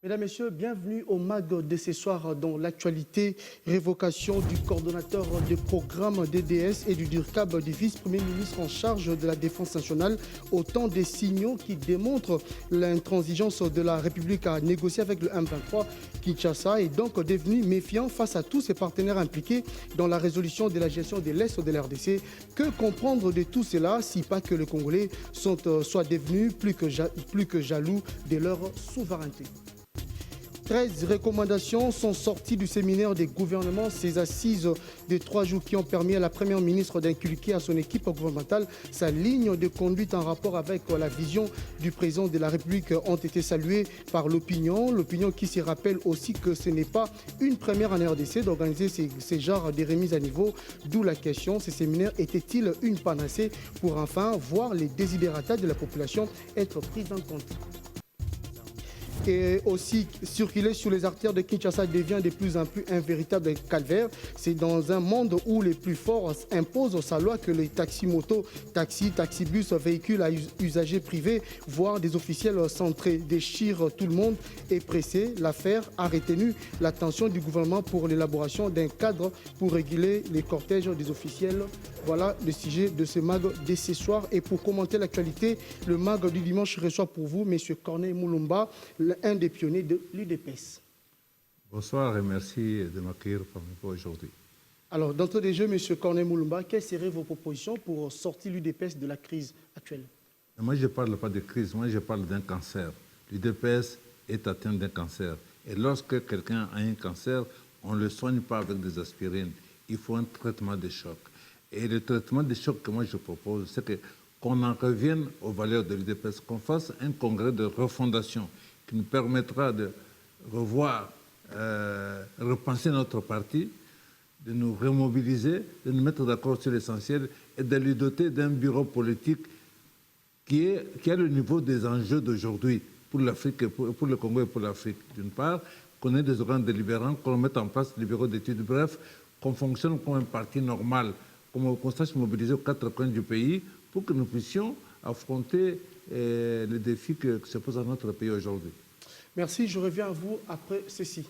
Mesdames, Messieurs, bienvenue au MAG de ce soir dans l'actualité. Révocation du coordonnateur des programmes DDS et du DIRCAB du vice-premier ministre en charge de la défense nationale. Autant des signaux qui démontrent l'intransigeance de la République à négocier avec le M23. Kinshasa est donc devenu méfiant face à tous ses partenaires impliqués dans la résolution de la gestion de l'Est de la RDC. Que comprendre de tout cela, si pas que les Congolais soient devenus plus que jaloux de leur souveraineté? 13 recommandations sont sorties du séminaire des gouvernements, ces assises de 3 jours qui ont permis à la Première ministre d'inculquer à son équipe gouvernementale sa ligne de conduite en rapport avec la vision du président de la République ont été saluées par l'opinion. L'opinion qui se rappelle aussi que ce n'est pas une première en RDC d'organiser ces genres de remises à niveau, d'où la question, ces séminaires étaient-ils une panacée pour enfin voir les désidératas de la population être pris en compte? Et aussi circuler sur les artères de Kinshasa devient de plus en plus un véritable calvaire. C'est dans un monde où les plus forts imposent sa loi que les taxis-motos, taxibus, véhicules à usagers privés, voire des officiels centrés, déchirent tout le monde est pressé. L'affaire a retenu l'attention du gouvernement pour l'élaboration d'un cadre pour réguler les cortèges des officiels. Voilà le sujet de ce MAG de ce soir. Et pour commenter l'actualité, le MAG du dimanche reçoit pour vous M. Corneille Moulumba, un des pionniers de l'UDPS. Bonsoir et merci de m'accueillir parmi vous aujourd'hui. Alors, d'entrée des jeux, M. Corneille Moulumba, quelles seraient vos propositions pour sortir l'UDPS de la crise actuelle? Moi, je ne parle pas de crise, moi je parle d'un cancer. L'UDPS est atteint d'un cancer. Et lorsque quelqu'un a un cancer, on ne le soigne pas avec des aspirines. Il faut un traitement de choc. Et le traitement de choc que moi je propose, c'est qu'on en revienne aux valeurs de l'UDPS, qu'on fasse un congrès de refondation qui nous permettra de revoir, repenser notre parti, de nous remobiliser, de nous mettre d'accord sur l'essentiel et de lui doter d'un bureau politique qui a le niveau des enjeux d'aujourd'hui pour l'Afrique, pour le Congo et pour l'Afrique. D'une part, qu'on ait des organes délibérants, qu'on mette en place des bureaux d'études, bref, qu'on fonctionne comme un parti normal, qu'on sache mobiliser aux 4 coins du pays pour que nous puissions affronter les défis que se posent à notre pays aujourd'hui. Merci, je reviens à vous après ceci.